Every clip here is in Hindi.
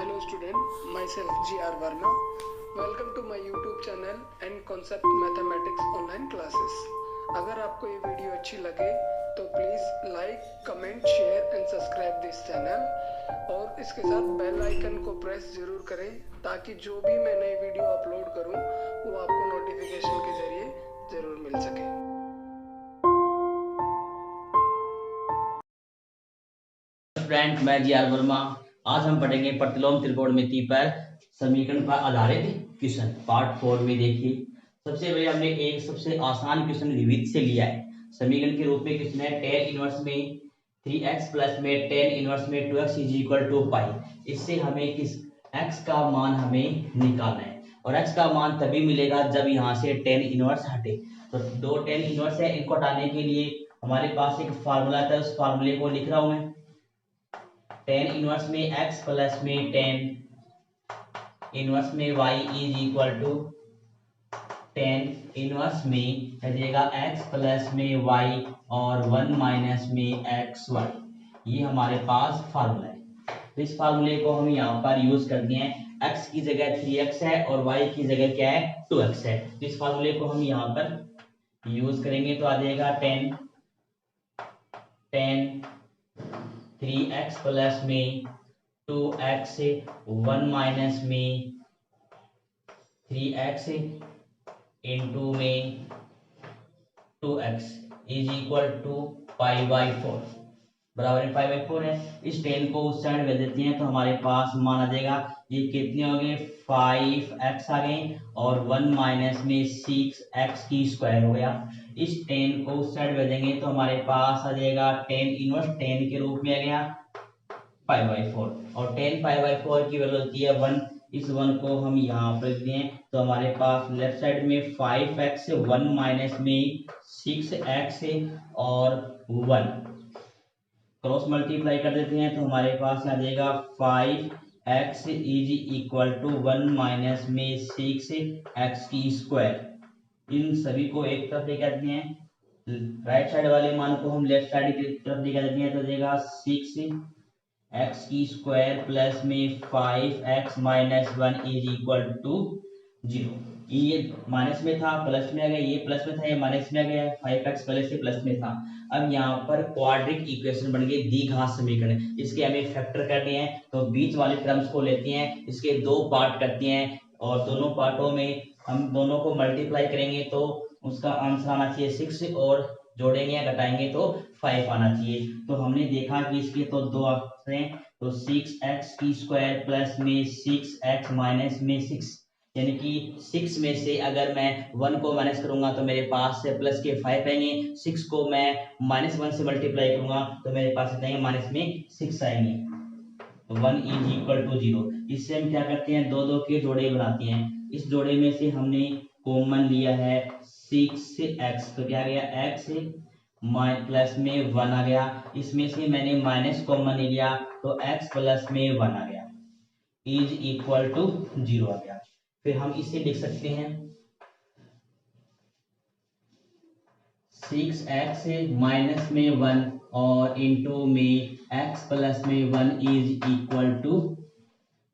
Hello student, myself G.R. Verma. Welcome to my YouTube channel and Concept Mathematics online classes. अगर आपको ये वीडियो अच्छी लगे तो please like, comment, share and subscribe this channel और इसके साथ बेल आइकन को प्रेस जरूर करें ताकि जो भी मैं नई वीडियो अपलोड करूं वो आपको नोटिफिकेशन के जरिए जरूर मिल सके। फ्रेंड, मैं जी आर वर्मा। आज हम पढ़ेंगे प्रतिलोम त्रिकोणमिति पर समीकरण पर आधारित क्वेश्चन पार्ट 4 में। देखिए, सबसे पहले हमने एक सबसे आसान क्वेश्चन विविध से लिया है। समीकरण के रूप में क्वेश्चन है tan इनवर्स में 3x प्लस में tan इनवर्स में 2x इज इक्वल टू पाई। इससे हमें किस x का मान हमें निकालना है और x का मान तभी मिलेगा जब यहाँ से tan इनवर्स हटे। तो दो tan इनवर्स है, इनको हटाने के लिए हमारे पास एक फार्मूला था, उस फार्मूले को लिख रहा हूं मैं। tan इनवर्स में x प्लस में tan इनवर्स में y is equal to tan inverse में जाएगा x प्लस में y और 1 माइनस में xy। ये हमारे पास फार्मूला है। तो इस फार्मूले को हम यहाँ पर यूज करते हैं। x की जगह 3x है और y की जगह क्या है 2x है। तो इस फार्मूले को हम यहाँ पर यूज करेंगे तो आ जाएगा tan 3x प्लस में 2x 1 माइनस में 3x इंटू में 2x is equal to pi by 4 बराबर है पाई बाई 4 है। इस टेन को उस साइड भेज देते हैं तो हमारे पास मान आ जाएगा। ये कितने हो गए 5x आ गए और 1 माइनस में 6x की स्क्वायर हो गया। इस टेन को उस साइड भेजेंगे तो हमारे पास आ जाएगा टेन इनवर्स टेन के रूप में आ गया पाई बाई 4 और टेन पाई बाई 4 की वैल्यू होती है 1। इस 1 को हम यहाँ पर लिखते हैं तो हमारे पास लेफ्ट साइड में 5x 1 माइनस में 6x और 1 क्रॉस मल्टीप्लाई कर देते हैं तो हमारे पास आ जाएगा 5x is equal to 1 minus में 6x की स्क्वायर। इन सभी को एक तरफ लेकर आते हैं, राइट साइड वाले मान को हम लेफ्ट साइड की तरफ लेकर आते हैं तो जाएगा 6x की स्क्वायर प्लस में 5x minus 1 is equal to 0। ये माइनस में था प्लस में आ गया, ये प्लस में था ये माइनस में आ गया। 5x पहले से प्लस में था। अब यहाँ पर क्वाड्रिक इक्वेशन बन गई द्विघात समीकरण। इसके हमें फैक्टर करने हैं तो बीच वाले टर्म्स को लेते हैं, इसके दो पार्ट करते हैं और दोनों पार्टों में हम दोनों को मल्टीप्लाई करेंगे तो उसका आंसर आना चाहिए 6 और जोड़ेंगे या घटाएंगे तो 5 आना चाहिए। तो हमने देखा कि इसके तो दो आंसर हैं, तो 6x की स्क्वायर प्लस में 6x माइनस में 6 यानी कि 6 में से अगर मैं 1 को माइनस करूंगा तो मेरे पास से प्लस के 5 आएंगे। 6 को मैं -1 से मल्टीप्लाई करूंगा तो मेरे पास आएंगे माइनस में 6 आएंगे। तो 1 इज इक्वल टू 0। इससे हम क्या करते हैं दो दो के जोड़े बनाते हैं। इस जोड़े में से हमने कॉमन लिया है 6x तो क्या गया x प्लस में 1 आ गया। इसमें से मैंने माइनस कॉमन लिया तो x प्लस में 1 आ गया इज इक्वल टू 0 आ गया। फिर हम इसे लिख सकते हैं 6x माइनस में 1 और इंटू में x प्लस में 1 इज इक्वल टू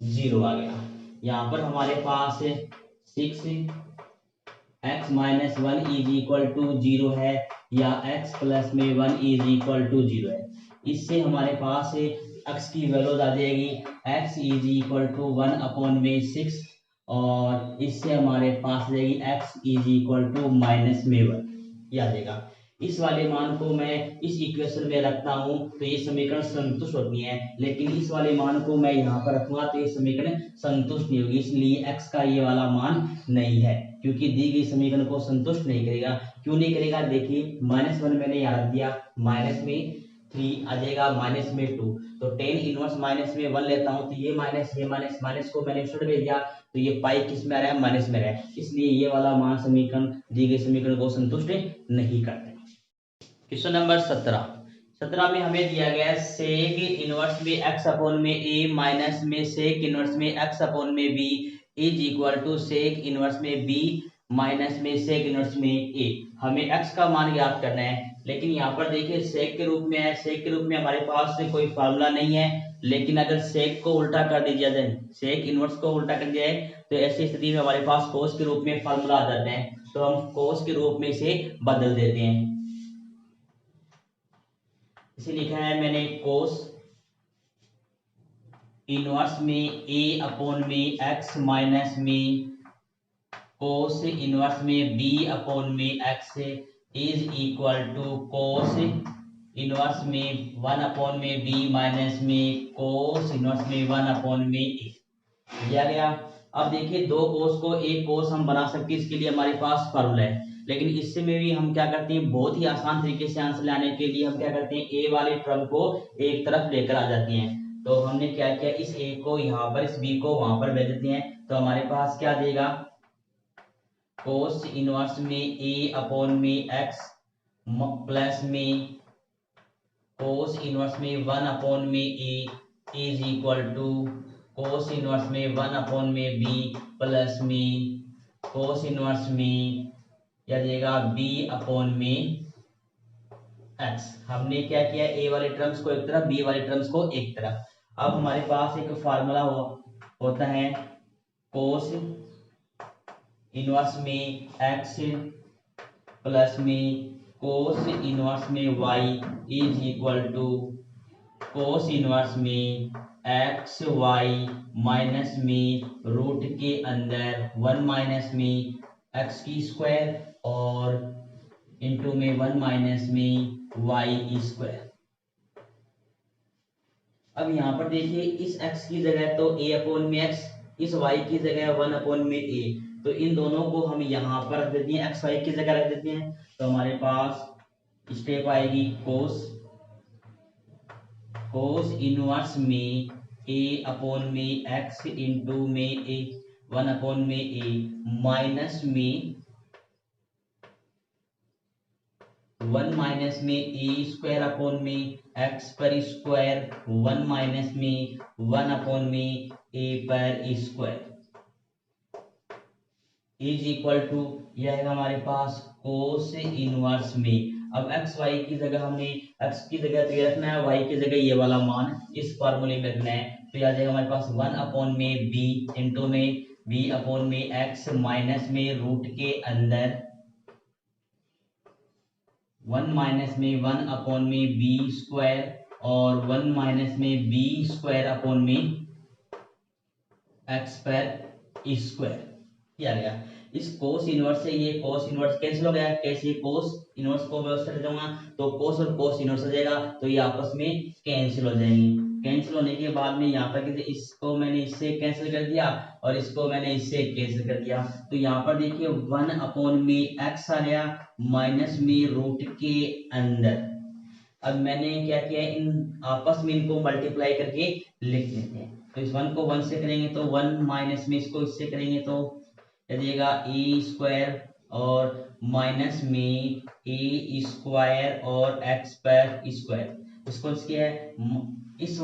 0 आ गया। यहाँ पर हमारे पास 6x minus 1 is equal to 0 है या x प्लस में 1 इज इक्वल टू 0 है। इससे हमारे पास x की वैल्यू आ जाएगी x is equal to 1 upon में 6 और इससे हमारे पास जाएगी x is equal to minus में 1 आ जाएगा। इस वाले मान को मैं इस इक्वेशन में रखता हूं तो ये समीकरण संतुष्ट होती है, लेकिन इस वाले मान को मैं यहाँ पर रखूंगा तो ये समीकरण संतुष्ट नहीं होगी। इसलिए x का ये वाला मान नहीं है क्योंकि दी गई समीकरण को संतुष्ट नहीं करेगा। क्यों नहीं करेगा देखिए -1 मैंने यहाँ रख दिया, माइनस में 3 आ जाएगा माइनस में 2 तो tan इनवर्स माइनस में 1 लेता हूं तो ये माइनस माइनस को मैंने उल्टा भेज दिया तो ये पाई किस में आ रहा है माइनस में रहा है। इसलिए ये वाला मान समीकरण दी गई समीकरण को संतुष्ट नहीं करते। क्वेश्चन नंबर 17 में हमें दिया गया है सेक इनवर्स में x अपॉन में a माइनस में सेक इनवर्स में x अपॉन में b is equal to sec inverse में b माइनस में सेक इनवर्स में a। हमें x का मान ज्ञात करना है, लेकिन यहाँ पर देखिए सेक के रूप में है। सेक के रूप में हमारे पास कोई फार्मूला नहीं है लेकिन अगर सेक को उल्टा कर दिया जाए, सेक इनवर्स को उल्टा कर दिया जाए तो ऐसी स्थिति में हमारे पास कोस के रूप में फार्मूला आ जाता है, तो हम कोस के रूप में इसे बदल देते हैं। इसे लिखा है मैंने कोस इनवर्स में a अपॉन में x माइनस में कोस इनवर्स में b अपॉन में x is equal to cos inverse में 1 अपॉन में b माइनस में कोस इनवर्स में 1 अपॉन में a दिया गया। अब देखिए दो कोस को एक कोस हम बना सकते हैं, इसके लिए हमारे पास फॉर्मूला है, लेकिन इससे में भी हम क्या करते हैं, बहुत ही आसान तरीके से आंसर लाने के लिए हम क्या करते हैं, a वाले टर्म को एक तरफ लेकर आ जाते हैं। तो हमने क्या किया, इस a को यहाँ पर, इस b को वहां पर भेज देते हैं, तो हमारे पास क्या देगा, कोस इनवर्स में a अपॉन में x प्लस में कोस इनवर्स में 1 अपॉन में a is equal to cos inverse में 1 अपॉन में b प्लस में कोस इनवर्स में क्या देगा b अपॉन में x। हमने क्या किया, a वाले टर्म्स को एक तरफ, b वाले टर्म्स को एक तरफ। अब हमारे पास एक फार्मूला होता है कोस इनवर्स में x प्लस में कोस इनवर्स में y is equal to cos inverse में एक्स वाई माइनस में रूट के अंदर 1 माइनस में एक्स की स्क्वायर और इंटू में 1 माइनस में वाई स्क्वायर। अब यहाँ पर देखिए इस x की जगह तो a अपॉन में x, इस y की जगह 1 अपॉन में a, तो इन दोनों को हम यहाँ पर रख देते हैं, x y की जगह रख देते हैं, तो हमारे पास स्टेप आएगी कोस इनवर्स में a अपॉन में x इंटू में a 1 अपॉन में a माइनस में 1 माइनस में a स्क्वायर अपॉन में x पर स्क्वायर 1 माइनस में 1 अपॉन में a पर स्क्वायर इज इक्वल टू, यह है हमारे पास कोस इनवर्स में। अब x y की जगह हमने x की जगह तो ये रखना है, y की जगह ये वाला मान इस फार्मूले में रखना है, तो याद जाएगा हमारे पास 1 अपॉन में b इंटू में b अपॉन में x माइनस में रूट के अंदर 1 माइनस में 1 अपॉन में b स्क्वायर और 1 माइनस में b स्क्वायर अपॉन में x पर स्क्वायर किया गया। इस कोस इनवर्स से ये कोस इनवर्स कैंसिल हो गया, कैसे कोस इनवर्स को व्यवस्था कर दूंगा तो कोस और कोस इनवर्स हो जाएगा, तो ये आपस में कैंसिल हो जाएंगे। कैंसिल होने के बाद में यहाँ पर इसको मैंने इससे कैंसिल कर दिया और इसको मैंने इससे कैंसिल कर दिया, तो यहाँ पर देखिए 1 अपॉन में x आ गया माइनस में रूट के अंदर। अब मैंने क्या किया, इन आपस में इनको मल्टीप्लाई करके लिख देते हैं, तो इस 1 को 1 से करेंगे तो 1 माइनस में इसको इससे करेंगे तो दिएगा ए स्क्वायर और माइनस में ए स्क्वायर और एक्स पर स्क्वायर। इसको क्या है, इस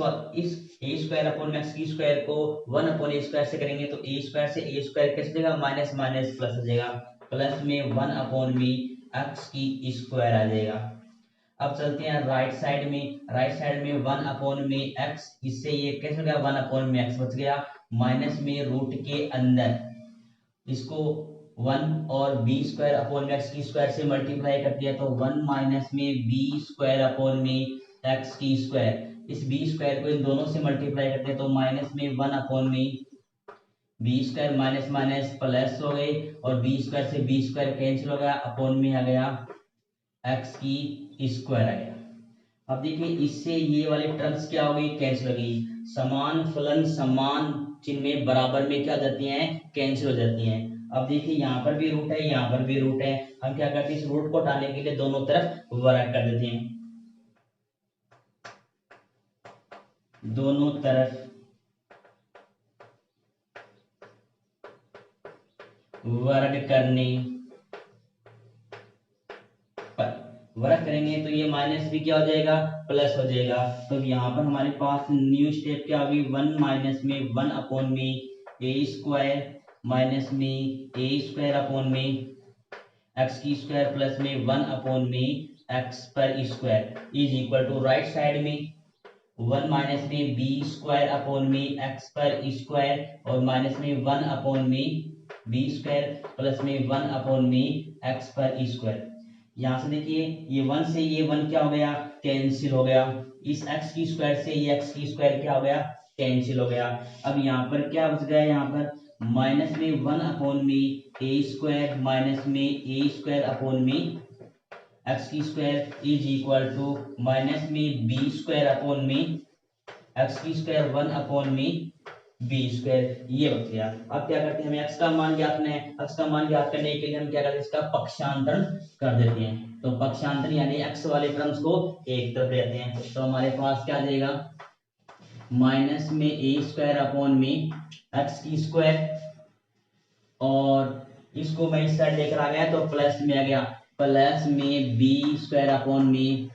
ए स्क्वायर अपॉन में एक्स की स्क्वायर को 1 अपॉन ए स्क्वायर से करेंगे तो ए स्क्वायर से ए स्क्वायर कैसे देगा, माइनस माइनस प्लस हो जाएगा, प्लस में 1 अपॉन में एक्स की स्क्वायर आ जाएगा। अब चलते हैं राइट साइड में, राइट साइड में 1 अपॉन में एक्स, इससे ये कैसे हो गया 1 अपॉन में एक्स बच गया, माइनस में रूट के अंदर इसको 1 और b स्क्वायर अपॉन में x की स्क्वायर से मल्टीप्लाई कर दिया तो 1 माइनस में b स्क्वायर अपॉन में x की स्क्वायर, इस b स्क्वायर को इन दोनों से मल्टीप्लाई करते हैं तो माइनस में 1 अपॉन में b square minus minus plus हो गए और b स्क्वायर से b स्क्वायर कैंसिल हो गया, अपॉन में आ गया x की स्क्वायर आ गया। अब देखिए इससे ये वाले टर्म्स क्या हो गई, कैंसिल हो गई, समान फलन समान चिन्ह में बराबर में क्या हो जाती हैं, कैंसिल हो जाती हैं। अब देखिए यहाँ पर भी रूट है, यहाँ पर भी रूट है, हम क्या करते हैं इस रूट को हटाने के लिए दोनों तरफ वर्ग कर देते हैं, दोनों तरफ वर्ग करने पर वर्ग करेंगे तो ये माइनस भी क्या हो जाएगा, प्लस हो जाएगा। तो यहाँ पर हमारे पास न्यू स्टेप क्या होगी, 1 माइनस में 1 अपॉन में ए स्क्वायर माइनस में ए स्क्वायर अपॉन में एक्स की स्क्वायर प्लस में 1 अपॉन में एक्स पर square is equal to right side में 1 माइनस में बी स्क्वायर अपॉन में एक्स पर स्क्वायर और माइनस में 1 अपॉन में बी स्क्वायर प्लस में 1 अपॉन में एक्स पर स्क्वायर। यहाँ से देखिए ये 1 से ये 1 क्या हो गया, कैंसिल हो गया। इस x की स्क्वायर से ये x की स्क्वायर क्या हो गया, कैंसिल हो गया। अब यहाँ पर क्या बच गया, यहाँ पर माइनस में 1 अपॉन में ए स्क्वायर माइनस में ए स्क्वायर अपॉन में एक्स की square is equal to minus में बी स्क्वायर अपॉन में एक्स की स्क्वायर 1 अपॉन में बी स्क्वायर, ये बच गया। अब क्या करते हैं, हमें x का मान ज्ञात करना है। x का मान ज्ञात करने के लिए हम क्या करते हैं, इसका पक्षांतरण कर देते हैं। तो पक्षांतरण यानी x वाले टर्म्स को एक तरफ लेते हैं। तो हमारे पास क्या आ जाएगा, माइनस में ए स्क्वायर अपॉन में एक्स की स्क्वायर, और इसको मैं इस साइड लेकर आ गया तो प्लस में आ गया, प्लस में बी स्क्वायर अपॉन में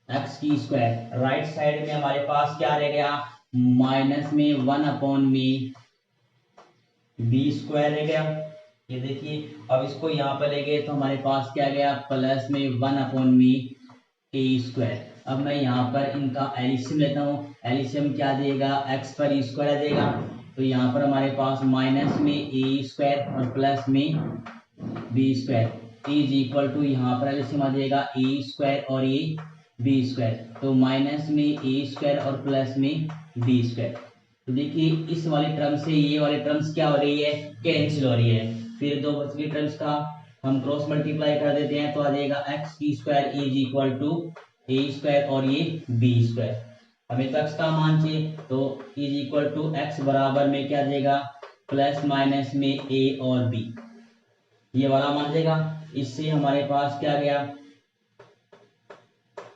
एक्स की स्क्वायर। राइट साइड में हमारे पास क्या रह गया, माइनस में 1 अपॉन में बी स्क्वायर रह गया। ये देखिए अब इसको यहाँ पर ले गए तो हमारे पास क्या गया, प्लस में 1 अपॉन में ए स्क्वायर। अब मैं यहाँ पर इनका एलसीएम लेता हूँ। एलसीएम क्या देगा, एक्स पर स्क्वायर देगा। तो यहाँ पर हमारे पास माइनस में ए स्क्वायर और प्लस में b square is equal to, यहाँ पर एलसीएम आ जाएगा ए स्क्वायर और ये बी स्क्वायर। तो माइनस में ए स्क्वायर और प्लस में बी स्क्वायर। तो देखिए इस वाले टर्म से ये वाले टर्म्स क्या हो रही है, कैंसिल हो रही है। फिर दो बच गई टर्म्स का हम क्रॉस मल्टीप्लाई कर देते हैं तो आ जाएगा एक्स की square is equal to a square और ये बी स्क्वायर। हमें तो एक्स का मान चाहिए तो इज इक्वल टू एक्स बराबर में क्या देगा, प्लस माइनस में ए और बी, ये वाला मान देगा। इससे हमारे पास क्या गया,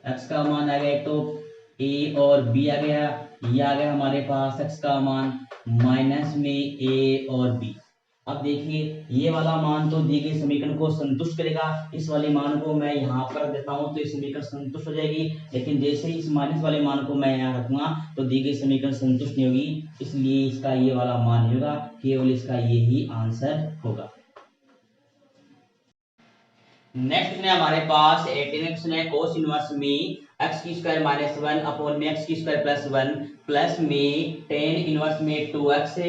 एक्स का मान आ गया तो ए और बी आ गया, ये आ गया हमारे पास एक्स का मान माइनस में ए और बी। अब देखिए ये वाला मान तो दी गई समीकरण को संतुष्ट करेगा। इस वाले मान को मैं यहाँ पर देता हूँ तो ये समीकरण संतुष्ट हो जाएगी, लेकिन जैसे ही इस माइनस वाले मान को मैं यहाँ रखूंगा तो दी गई समीकरण संतुष्ट नहीं होगी, इसलिए इसका ये वाला मान नहीं होगा, केवल इसका ये ही आंसर होगा। नेक्स्ट में हमारे पास 18x ने कोस इनवर्स में x की स्क्वायर माइनस 1 अपॉन में x की स्क्वायर प्लस 1 प्लस में tan इनवर्स में 2x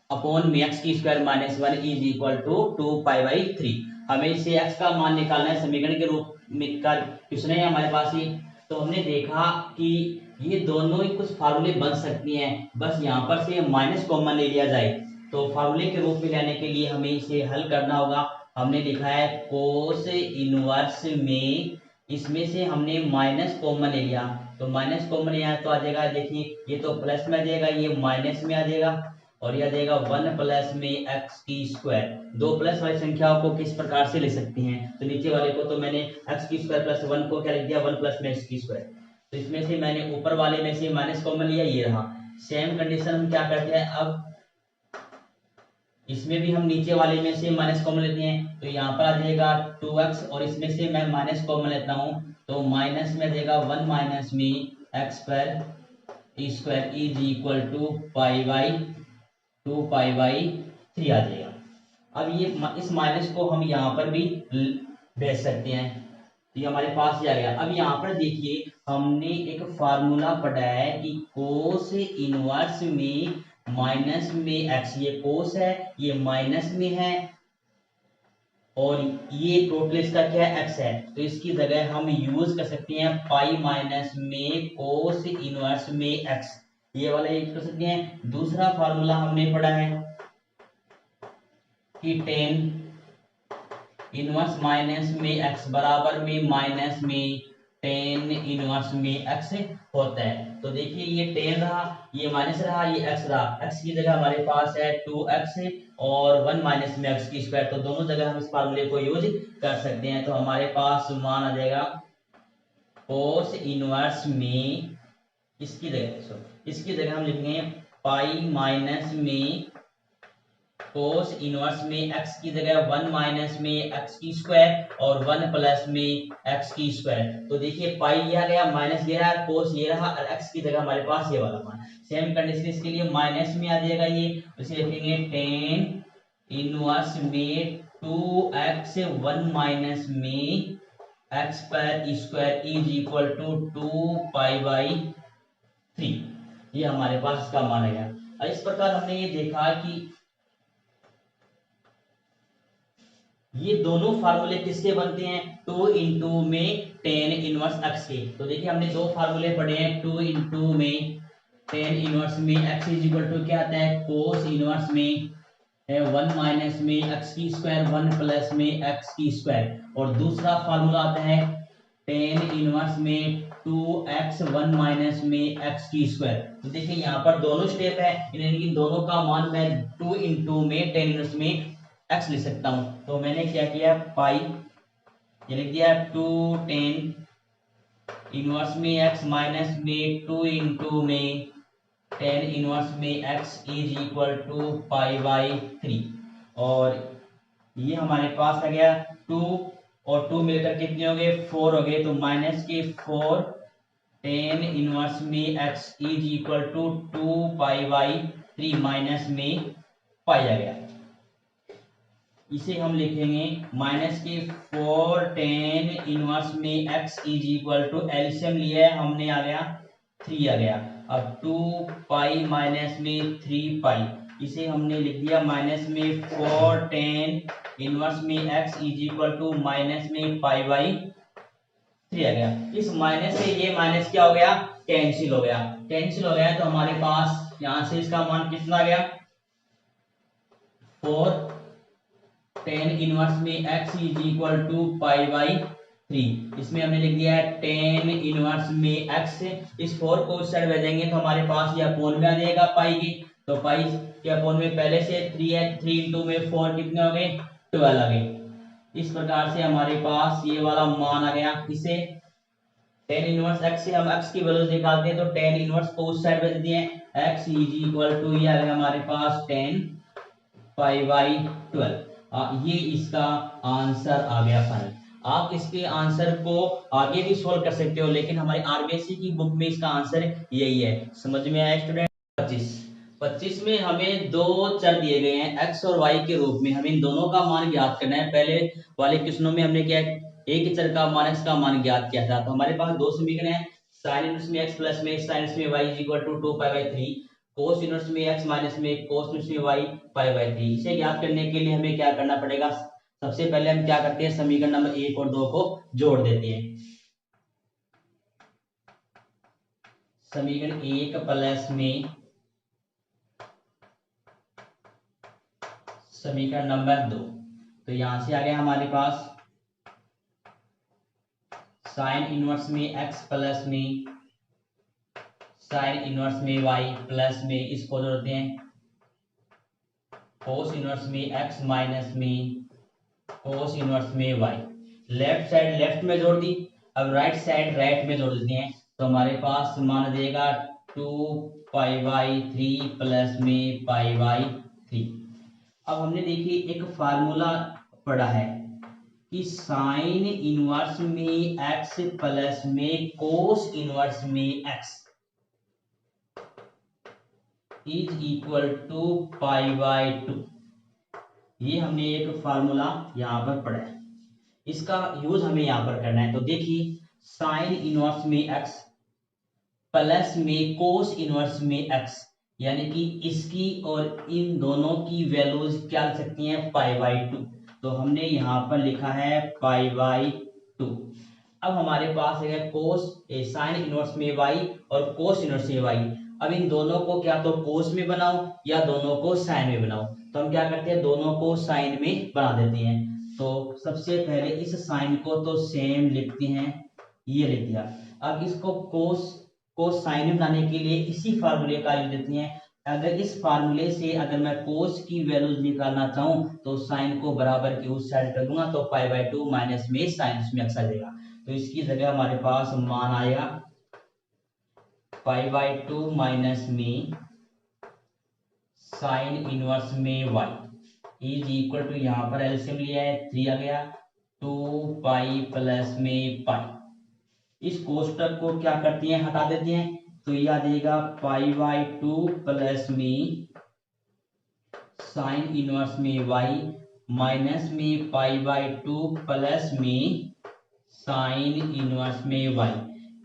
अपॉन में x की square minus 1 is equal to 2 pi by 3। हमें इसे x का मान निकालना है, समीकरण के रूप में का क्वेश्चन है हमारे पास ही। तो हमने देखा कि ये दोनों ही कुछ फार्मूले बन सकती हैं, बस यहाँ पर से माइनस कॉमन ले लिया जाए। तो फार्मूले के रूप में लेने के लिए हमें इसे हल करना होगा। हमने लिखा है कोस इनवर्स में, इसमें से हमने माइनस कॉमन ले लिया, तो माइनस कॉमन लिया तो आ जाएगा, देखिए ये तो प्लस में आ जाएगा, ये माइनस में आ जाएगा और ये आ जाएगा 1 प्लस में एक्स की स्क्वायर। दो प्लस वाली संख्याओं को किस प्रकार से ले सकते हैं, तो नीचे वाले को तो मैंने एक्स की स्क्वायर प्लस 1 को क्या लिख दिया, 1 प्लस में एक्स की स्क्वायर। तो इसमें से मैंने ऊपर वाले में से माइनस कॉमन लिया, ये रहा। सेम कंडीशन हम क्या करते हैं, अब इसमें भी हम नीचे वाले में से माइनस कॉमन लेते हैं, तो यहाँ पर आ जाएगा 2x और इसमें से मैं माइनस कॉमन लेता हूँ तो माइनस में देगा 1 माइनस में एक्स पर square is equal to pi by 2 pi by 3 आ जाएगा। अब ये इस माइनस को हम यहाँ पर भी भेज सकते हैं, तो ये हमारे पास ही आ गया। अब यहाँ पर देखिए हमने एक फार्मूला पढ़ा है कि कोस इनवर्स में माइनस में एक्स, ये कोस है ये माइनस में है और ये टोटल इसका क्या है, एक्स है, तो इसकी जगह हम यूज कर सकते हैं पाई माइनस में कोस इनवर्स में एक्स, ये वाला यूज कर सकते हैं। दूसरा फार्मूला हमने पढ़ा है कि टेन इनवर्स माइनस में एक्स बराबर में माइनस में टेन इनवर्स में एक्स होता है। तो देखिए ये टेन रहा, ये माइनस रहा, ये एक्स रहा, एक्स की जगह हमारे पास है 2x और 1 माइनस में एक्स की स्क्वायर, तो दोनों जगह हम इस फार्मूले को यूज कर सकते हैं। तो हमारे पास मान आ जाएगा कोस इनवर्स में, इसकी जगह हम लिखेंगे पाई माइनस में कोस इनवर्स में x की जगह 1 माइनस में x की स्क्वायर और 1 प्लस में x की स्क्वायर। तो देखिए पाई ये आ गया, माइनस ये रहा, कोस ये रहा और x की जगह हमारे पास ये वाला मान। सेम कंडीशन इसके लिए माइनस में आ जाएगा, ये उसे लिखेंगे टेन इनवर्स में 2x 1 माइनस में x पर square is equal to 2 pi by 3, ये हमारे पास इसका मान आ गया। और इस प्रकार हमने ये देखा कि ये दोनों फार्मूले किसके बनते हैं, 2 इंटू में टेन इनवर्स एक्स के। तो देखिए हमने दो फार्मूले पढ़े हैं, 2 इंटू में टेन इनवर्स में एक्स इज इक्वल टू क्या आता है, कोस इनवर्स में 1 माइनस में एक्स की स्क्वायर 1 प्लस में एक्स की स्क्वायर। और दूसरा फार्मूला आता है टेन इनवर्स में 2x 1 माइनस में एक्स की स्क्वायर। तो देखिए यहाँ पर दोनों स्टेप है, इन दोनों का मान मैं 2 इंटू में टेन इनवर्स में x लिख सकता हूं। तो मैंने क्या किया, पाई ये लिख दिया 2 टेन इनवर्स में x माइनस में 2 इंटू में टेन इनवर्स में x is equal to pi by 3। और ये हमारे पास आ गया 2 और 2 मिलकर कितने हो गए, 4 हो गए। तो माइनस के 4 टेन इनवर्स में x is equal to 2 pi by 3 minus में पाई आ गया। इसे हम लिखेंगे माइनस के 4 टेन इनवर्स में x is equal to LCM लिया है हमने, आ गया 3 आ गया। अब 2 पाई माइनस में 3 पाई, इसे हमने लिख दिया माइनस में 4 टेन इनवर्स में x is equal to minus में पाई बाई 3 आ गया। इस माइनस से ये माइनस क्या हो गया, कैंसिल हो गया। कैंसिल हो गया तो हमारे पास यहां से इसका मान कितना आ गया, 4 टेन इनवर्स में x is equal to pi by 3। इसमें हमने लिख दिया है टेन इनवर्स में x। इस 4 को उस साइड भेजेंगे तो हमारे पास ये अपोन में आ जाएगा पाई की। तो पाई के अपोन में पहले से 3 है, 3 इंटू में 4 कितने हो गए, 12 आ गए। इस प्रकार से हमारे पास ये वाला मान आ गया। इसे टेन इनवर्स x से हम x की वैल्यू निकालते हैं तो टेन इनवर्स को उस साइड भेज दिए, x इज इक्वल टू ये आ गया हमारे पास 10 पाई बाई 12। ये इसका आंसर आ गया फाइनल। आप इसके आंसर को आगे भी सॉल्व कर सकते हो, लेकिन हमारी आरबीएससी की बुक में इसका आंसर यही है। समझ में आया स्टूडेंट। 25 में हमें दो चर दिए गए हैं x और y के रूप में, हमें इन दोनों का मान ज्ञात करना है। पहले वाले क्वेश्चनों में हमने क्या एक चर का मान x का मान ज्ञात किया था। तो हमारे पास दो समीकरण है, sin इनवर्स में x प्लस में sin इनवर्स में y is equal to 2 pi by 3, cos inverse में x माइनस में cos इनवर्स में y पाई बाई 3। इसे ज्ञात करने के लिए हमें क्या करना पड़ेगा, सबसे पहले हम क्या करते हैं, समीकरण नंबर 1 और 2 को जोड़ देते हैं। समीकरण 1 प्लस में समीकरण नंबर 2, तो यहां से आ गया हमारे पास साइन इनवर्स में x प्लस में साइन इनवर्स में y प्लस में इसको जोड़ते हैं कोस इनवर्स में x माइनस में कोस इनवर्स में y। लेफ्ट साइड लेफ्ट में जोड़ दी, अब राइट साइड राइट में जोड़ देते हैं। तो हमारे पास मान देगा 2 पाई बाई 3 प्लस में पाई बाई 3। अब हमने देखिए एक फार्मूला पढ़ा है कि साइन इनवर्स में x प्लस में कोस इनवर्स में x is equal to pi by 2। ये हमने एक फार्मूला यहां पर पढ़ा है, इसका यूज हमें यहां पर करना है। तो देखिए साइन इनवर्स में x प्लस में कोस इनवर्स में x, यानी कि इसकी और इन दोनों की वैल्यूज क्या लिख सकती हैं, पाई बाई 2। तो हमने यहां पर लिखा है पाई बाई 2। अब हमारे पास है कोस साइन इनवर्स में y और कोस इनवर्स में y। अब इन दोनों को क्या तो कोस में बनाओ या दोनों को साइन में बनाओ। तो हम क्या करते हैं, दोनों को साइन में बना देते हैं। तो सबसे पहले इस साइन को तो सेम लिखते हैं, ये लिख दिया। अब इसको कोस को साइन में बनाने के लिए इसी फार्मूले का यूज देते हैं। अगर इस फार्मूले से अगर मैं कोस की वैल्यूज निकालना चाहूं तो साइन को बराबर की उस साइड कर दूंगा, तो पाई बाई 2 माइनस में साइन में x आ जाएगा। तो इसकी जगह हमारे पास मान आएगा पाई बाई 2 माइनस में साइन इनवर्स में y इज इक्वल टू, यहाँ पर एलसीएम लिया है 3 आ गया, 2 पाई प्लस में पाई। इस कोष्टक को क्या करती हैं, हटा देती हैं। तो यह आ जाएगा पाई बाई 2 प्लस में साइन इनवर्स में y माइनस में पाई बाई 2 प्लस में साइन इनवर्स में y।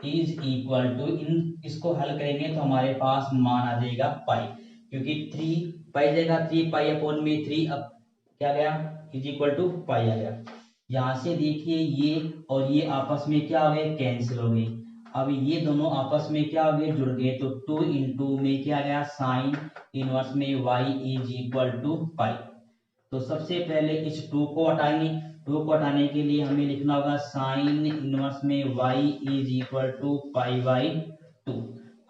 इज इक्वल टू, इसको हल करेंगे तो हमारे पास मान आ जाएगा पाई, क्योंकि 3 पाई जगह 3 पाई अपॉन में 3, अब क्या गया इज इक्वल टू पाई आ गया। यहाँ से देखिए ये और ये आपस में क्या हो गए, कैंसिल हो गए। अब ये दोनों आपस में क्या हो गए, जुड़ गए, तो 2 इंटू में क्या गया साइन इनवर्स में y इज इक्वल टू पाई। तो सबसे पहले इस 2 को हटाएंगे, 2 को हटाने के लिए हमें लिखना होगा साइन इनवर्स में y is equal to pi by 2।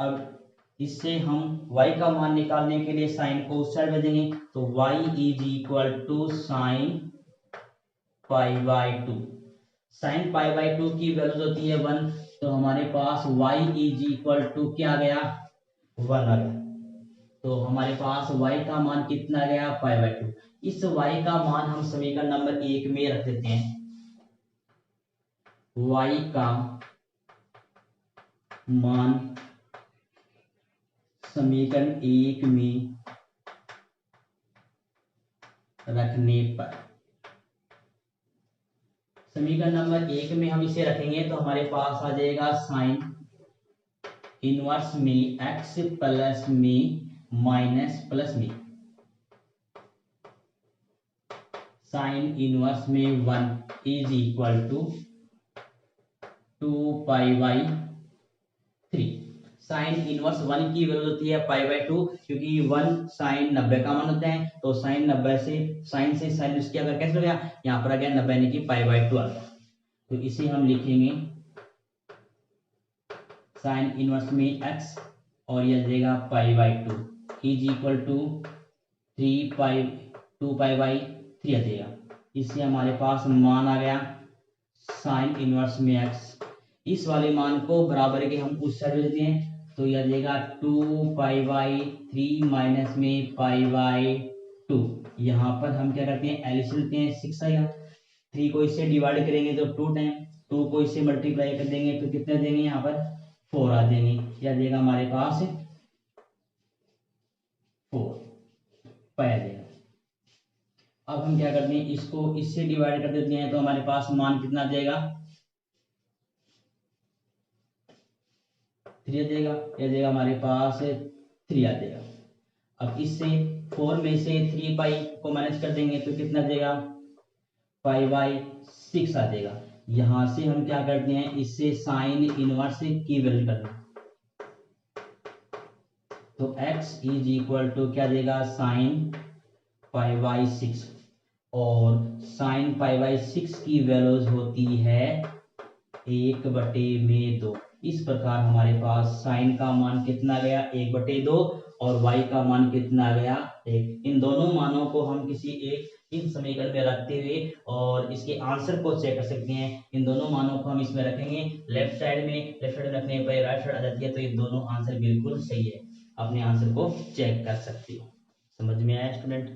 अब इससे हम y का मान निकालने के लिए साइन को उस साइड भेजेंगे, तो y is equal to sine pi by 2। Sine pi by 2 की वैल्यू होती है 1, तो हमारे पास y इज इक्वल टू क्या गया 1 आ गया। तो हमारे पास y का मान कितना गया पाई बाई 2। इस y का मान हम समीकरण नंबर 1 में रख देते हैं। y का मान समीकरण 1 में रखने पर, समीकरण नंबर 1 में हम इसे रखेंगे तो हमारे पास आ जाएगा साइन इनवर्स में x प्लस में माइनस प्लस में, साइन इनवर्स में 1 is equal to 2 pi by 3। Sine inverse 1 की वैल्यू होती है पाई बाई 2, क्योंकि 1 साइन 90 का मान होता है, तो साइन 90 से साइन इसके अगर कैसे हो गया, यहाँ पर आ गया 90 यानी कि पाई बाई 2 आ गया। तो इसे हम लिखेंगे साइन इनवर्स में x और यह देगा pi by 2 is equal to 2 pi by 3 आ जाएगा। इससे हमारे पास मान आ गया साइन इनवर्स में x। इस वाले मान को बराबर के हम उस साइड देते हैं, तो यह देगा 2 पाई बाई 3 माइनस में पाई बाई 2। यहाँ पर हम क्या करते हैं एलसीएम लेते हैं, 6 आएगा। 3 को इससे डिवाइड करेंगे तो 2 टाइम, 2 को इससे मल्टीप्लाई कर देंगे तो कितने देंगे, यहाँ पर 4 आ देंगे। यह देगा हमारे पास 4 पाई आ जाएगा। अब हम क्या करते हैं, इसको इससे डिवाइड कर देते हैं तो हमारे पास मान कितना देगा 3 आ जाएगा। यह देगा हमारे पास 3 आ जाएगा। अब इससे 4 में से 3 पाई को माइनस कर देंगे तो कितना देगा पाई बाई 6 आ जाएगा। यहां से हम क्या करते हैं, इससे साइन इनवर्स की वैल्यू करते हैं, तो x इज इक्वल टू क्या देगा साइन पाई बाई 6, और साइन पाई बाई 6 की वैल्यूज होती है 1/2। इस प्रकार हमारे पास साइन का मान कितना गया 1/2 और y का मान कितना गया 1। इन दोनों मानों को हम किसी एक इन समीकरण में रखते हुए और इसके आंसर को चेक कर सकते हैं। इन दोनों मानों को हम इसमें रखेंगे, लेफ्ट साइड में रखने पर राइट साइड आ जाती है, तो ये दोनों आंसर बिल्कुल सही है। अपने आंसर को चेक कर सकते हो। समझ में आया स्टूडेंट?